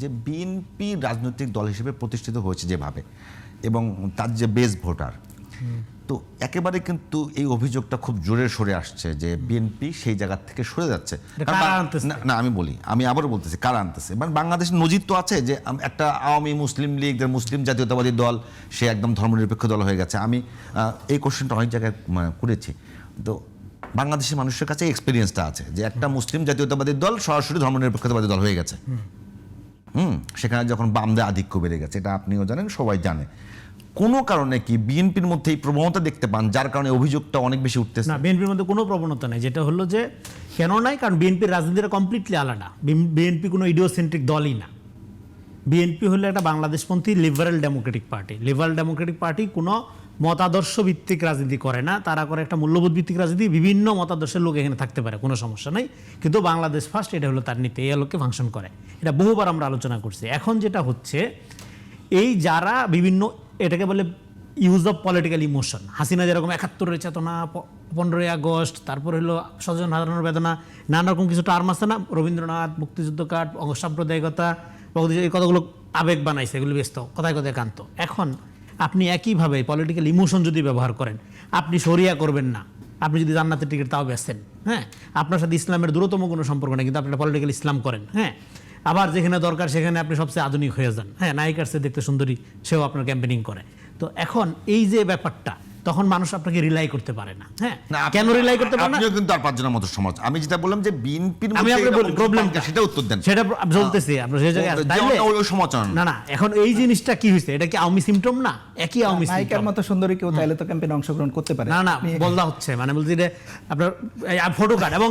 যে বিএনপি রাজনৈতিক দল হিসেবে প্রতিষ্ঠিত হয়েছে যেভাবে এবং তার যে বেস ভোটার, তো একেবারে কিন্তু এই অভিযোগটা খুব জোরে সরে আসছে যে বিএনপি সেই জায়গা থেকে সরে যাচ্ছে। না আমি বলি, আমি আবারও বলতেছি কারা আনতেছে, মানে বাংলাদেশের নজির তো আছে যে একটা আওয়ামী মুসলিম লীগ, মুসলিম জাতীয়তাবাদী দল, সে একদম ধর্মনিরপেক্ষ দল হয়ে গেছে। আমি এই কোশ্চেনটা অনেক জায়গায় করেছি, তো বাংলাদেশের মানুষের কাছে এক্সপিরিয়েন্সটা আছে যে একটা মুসলিম জাতীয়তাবাদী দল সরাসরি ধর্মনিরপেক্ষতাবাদী দল হয়ে গেছে। সেখানে যখন বামদের আধিক্য বেড়ে গেছে, এটা আপনিও জানেন, সবাই জানে। কোনো কারণে কি বিএনপির মধ্যে এই প্রবণতা দেখতে পান যার কারণে অভিযোগটা অনেক বেশি উঠতেছে? না, বিএনপির মধ্যে কোনো প্রবণতা নেই। যেটা হলো যে কেন নাই, কারণ বিএনপির রাজনীতিটা কমপ্লিটলি আলাদা। বিএনপি কোনো ইডিওসেন্ট্রিক দলই না। বিএনপি হলো একটা বাংলাদেশপন্থী liberal democratic party. Liberal democratic party কোনো মতাদর্শ ভিত্তিক রাজনীতি করে না, তারা করে একটা মূল্যবোধ ভিত্তিক রাজনীতি। বিভিন্ন মতাদর্শের লোক এখানে থাকতে পারে, কোনো সমস্যা নেই, কিন্তু বাংলাদেশ ফার্স্ট এটা হলো তার নীতি, এই আলোকে ফাংশন করে। এটা বহুবার আমরা আলোচনা করছি। এখন যেটা হচ্ছে, এই যারা বিভিন্ন এটাকে বলে use of political emotion, Hasina যেরকম ৭১-এর চেতনা, ১৫ই আগস্ট, তারপর হলো স্বজন হারানোর বেদনা, নানা রকম কিছু টার্ম আছে না, রবীন্দ্রনাথ, মুক্তিযুদ্ধ কাঠ, সাম্প্রদায়িকতা, এই কথাগুলো আবেগ বানাইছে, এগুলো ব্যস্ত কথায় কথায় কান্ত। এখন আপনি একইভাবে পলিটিক্যাল ইমোশন যদি ব্যবহার করেন, আপনি শরিয়া করবেন না, আপনি যদি জান্নাতের টিকিট তাও বেচেন, হ্যাঁ, আপনার সাথে ইসলামের দূরতম কোনো সম্পর্ক নেই, কিন্তু আপনি পলিটিক্যাল ইসলাম করেন, হ্যাঁ, আবার যেখানে দরকার সেখানে আপনি সবচেয়ে আধুনিক হয়ে যান, হ্যাঁ, নায়িকার চেয়ে দেখতে সুন্দরী, সেও আপনার ক্যাম্পেনিং করে। তো এখন এই যে ব্যাপারটা, তখন মানুষ আপনাকে রিলাই করতে পারে না। হ্যাঁ, কেন রিলাই করতে পারে না? আপনিও কিন্তু আর পাঁচজনের মতো সমাজ। আমি যেটা বললাম যে বিএনপির আমি আপনাকে বলি প্রবলেমটা, সেটা উত্তর দেন। সেটা বলতেছি, আপনার সেই জায়গায় ওই সমালোচনা না। এখন এই জিনিসটা কি হইছে, এটা কি আওয়ামী সিম্পটম না? একই আওয়ামী নায়িকার মতো সুন্দরী কেউ তাইলে তো ক্যাম্পেইনে অংশগ্রহণ করতে পারে না। বলদা হচ্ছে, মানে বলছি যে আপনার ফটো কার্ড এবং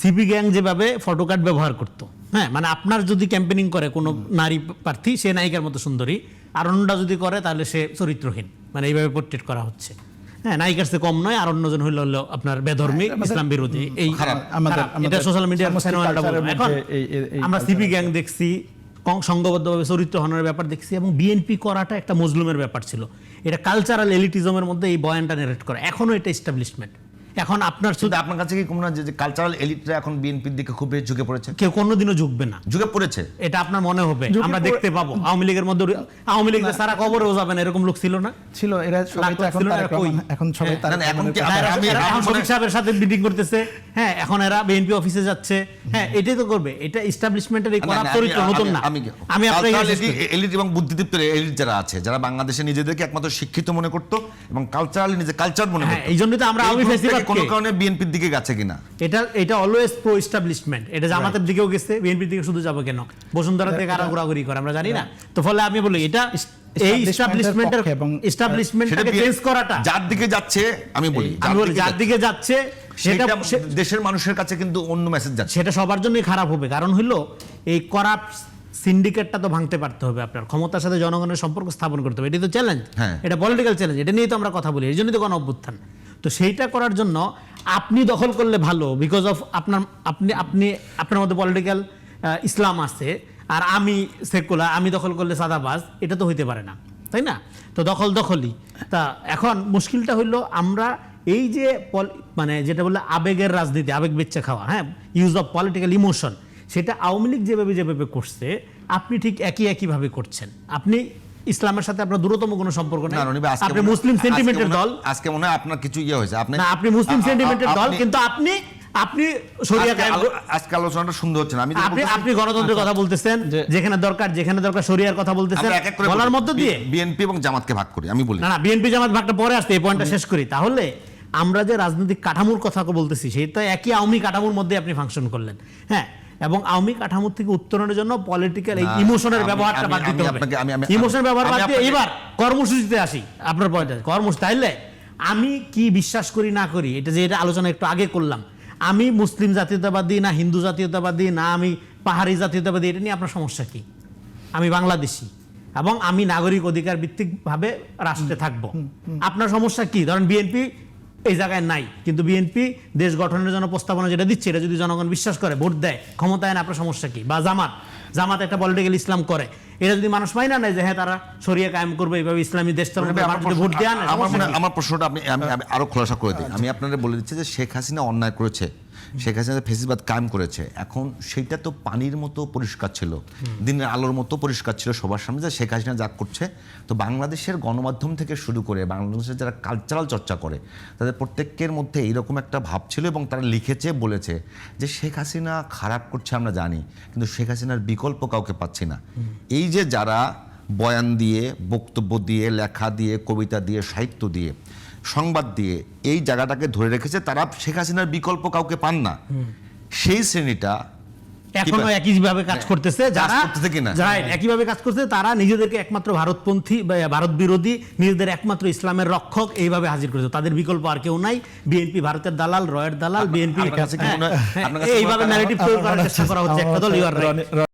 সিপি গ্যাং যেভাবে ফটো কার্ড ব্যবহার করতো, হ্যাঁ, মানে আপনার যদি ক্যাম্পেনিং করে কোনো নারী প্রার্থী, সে নায়িকার মতো সুন্দরী, আর অন্যটা যদি করে তাহলে সে চরিত্রহীন, মানে এইভাবে পোর্ট্রেট করা হচ্ছে। হ্যাঁ, নায়িকার চেয়ে কম নয়, আর অন্যজন হলো আপনার বেধর্মী, ইসলাম বিরোধী, এই এটা সোশ্যাল মিডিয়ার। এখন আমরা সিপি গ্যাং দেখছি, সংঘবদ্ধভাবে চরিত্র হননের ব্যাপার দেখছি, এবং বিএনপি করাটা একটা মজলুমের ব্যাপার ছিল। এটা কালচারাল এলিটিজমের মধ্যে এই বয়ানটা নারেট করা, এখনো এটা এস্টাবলিশমেন্ট। এখন আপনার শুধু আপনার কাছে কি মনে হয় যে কালচারাল এলিটরা এখন বিএনপির দিকে খুব বেশি ঝুঁকে পড়েছে? কেউ কোনোদিনও ঝুঁকবে না, ঝুঁকে পড়েছে এটা আপনার মনে হবে, আমরা দেখতে পাবো। আওয়ামী লীগের মধ্যে, আওয়ামী লীগ সারা কবরেও যাবে না এরকম লোক ছিল না? ছিল, এরা সবাই তো এখন সবাই শফিক সাহেবের সাথে মিটিং করতেছে, হ্যাঁ, এখন এরা বিএনপি অফিসে যাচ্ছে, হ্যাঁ, এটাই তো করবে। এটা এস্টাবলিশমেন্টের এই করাপ চরিত্র নতুন না। আমি এলিট এবং বুদ্ধিদীপ্ত এলিট যারা আছে, যারা বাংলাদেশে নিজেদেরকে একমাত্র শিক্ষিত মনে করতো এবং কালচারালি নিজে কালচার মনে করতো, এই জন্যই তো আমরা আওয়ামী ফেস্টিভাল কোনো কারণে বিএনপির দিকে গেছে কিনা, এটা অলওয়েজ প্রো এস্টাবলিশমেন্ট। এটা জামাতের দিকেও গেছে, বিএনপির দিকে শুধু যাবে কেন? বসুন্ধরা থেকে কারা ঘোরাঘুরি করে আমরা জানি না। তো ফলে আমি বলি, এটা এই এস্টাবলিশমেন্টটাকে চেঞ্জ করাটা যার দিকে যাচ্ছে, আমি বলি যার দিকে যাচ্ছে, সেটা দেশের মানুষের কাছে কিন্তু অন্য মেসেজ যাচ্ছে, সেটা সবার জন্যই খারাপ হবে। কারণ হলো, এই করাপ্ট সিন্ডিকেটটা তো ভাঙতে পারতে হবে, আপনার ক্ষমতার সাথে জনগণের সম্পর্ক স্থাপন করতে হবে। এটাই তো চ্যালেঞ্জ, এটা পলিটিক্যাল চ্যালেঞ্জ, এটা নিয়ে তো আমরা কথা বলি, এই জন্যই তো গণ অভ্যুত্থান। তো সেইটা করার জন্য আপনি দখল করলে ভালো, বিকজ অফ আপনার মধ্যে পলিটিক্যাল ইসলাম আছে, আর আমি সেকুলার, আমি দখল করলে সাদাবাজ, এটা তো হইতে পারে না, তাই না? তো দখলই। তা এখন মুশকিলটা হইলো, আমরা এই যে মানে যেটা বললে আবেগের রাজনীতি, আবেগ বেচে খাওয়া, হ্যাঁ, ইউজ অফ পলিটিক্যাল ইমোশন, সেটা আওয়ামী লীগ যেভাবে করছে, আপনি ঠিক একইভাবে করছেন। আপনি ইসলামের সাথে আপনার দূরতম কোনো সম্পর্ক নেই, আপনি মুসলিম সেন্টিমেন্টের দল। আজকে মনে হয় আপনার কিছু হয়েছে, আপনি মুসলিম সেন্টিমেন্টের দল, কিন্তু আপনি শরিয়া কায়েম। আজকে আলোচনাটা সুন্দর হচ্ছে না। আপনি গণতন্ত্রের কথা বলতেছেন, যেখানে দরকার শরিয়ার কথা বলতেছেন, বলার মধ্য দিয়ে বিএনপি এবং জামাতকে ভাগ করি, আমি বলি না, বিএনপি জামাত ভাগটা পরে আসছে, এই পয়েন্টটা শেষ করি। তাহলে আমরা যে রাজনৈতিক কাঠামোর কথা বলতেছি, সেটা একই আওয়ামী কাঠামোর মধ্যে আপনি ফাংশন করলেন, হ্যাঁ, এবং আওয়ামী কাঠামোর থেকে উত্তরণের জন্য পলিটিক্যাল এই ইমোশনের ব্যবহারটা বাদ দিতে হবে। ইমোশনের ব্যবহার বাদ দিয়ে এবার কর্মসূচিতে আসি। আপনার পয়েন্টে কর্মসূচি, তাইলে আমি কি বিশ্বাস করি না করি, এটা আলোচনা একটু আগে করলাম, আমি মুসলিম জাতীয়তাবাদী না হিন্দু জাতীয়তাবাদী না আমি পাহাড়ি জাতীয়তাবাদী, এটা নিয়ে আপনার সমস্যা কি? আমি বাংলাদেশি এবং আমি নাগরিক অধিকার ভিত্তিক ভাবে রাষ্ট্রে থাকবো, আপনার সমস্যা কি? ধরেন বিএনপি এই জায়গায় নাই, কিন্তু বিএনপি দেশ গঠনের জন্য প্রস্তাবনা যেটা দিচ্ছে, এটা যদি জনগণ বিশ্বাস করে, ভোট দেয়, ক্ষমতায় না, আপনার সমস্যা কি? বা জামাত একটা পলিটিক্যাল ইসলাম করে, এটা যদি মানুষ মাইনা নেয় যে হ্যাঁ তারা শরিয়া কায়েম করবে, এইভাবে ইসলামী দেশ ভোট দেন। আমার প্রশ্নটা আমি আরো খোলাসা করে দিই। আমি আপনাদের বলে দিচ্ছি যে শেখ হাসিনা অন্যায় করেছে, শেখ হাসিনা ফেসিবাদ কায়েম করেছে, এখন সেইটা তো পানির মতো পরিষ্কার ছিল, দিনের আলোর মতো পরিষ্কার ছিল সবার সামনে যে শেখ হাসিনা যা করছে। তো বাংলাদেশের গণমাধ্যম থেকে শুরু করে বাংলাদেশের যারা কালচারাল চর্চা করে তাদের প্রত্যেকের মধ্যে এইরকম একটা ভাব ছিল এবং তারা লিখেছে বলেছে যে শেখ হাসিনা খারাপ করছে আমরা জানি, কিন্তু শেখ হাসিনার বিকল্প কাউকে পাচ্ছি না। এই যে যারা বয়ান দিয়ে, বক্তব্য দিয়ে, লেখা দিয়ে, কবিতা দিয়ে, সাহিত্য দিয়ে, সংবাদ দিয়ে এই জায়গাটাকে ধরে রেখেছে, তারা শেখ হাসিনার বিকল্প কাউকে পান না, সেই শ্রেণীটা এখনো একইভাবে কাজ করতেছে, যারা করতেছে কিনা? যারা একইভাবে কাজ করতেছে তারা নিজেদেরকে একমাত্র ভারতপন্থী বা ভারত বিরোধী, নিজেদের একমাত্র ইসলামের রক্ষক এইভাবে হাজির করেছে। তাদের বিকল্প আর কেউ নাই। বিএনপি ভারতের দালাল, রয়ের দালাল, বিএনপি আপনার কাছে কি মনে হয়? আপনার কাছে এইভাবে ন্যারেটিভ তৈরি করার চেষ্টা করা হচ্ছে একটা দল। You are right.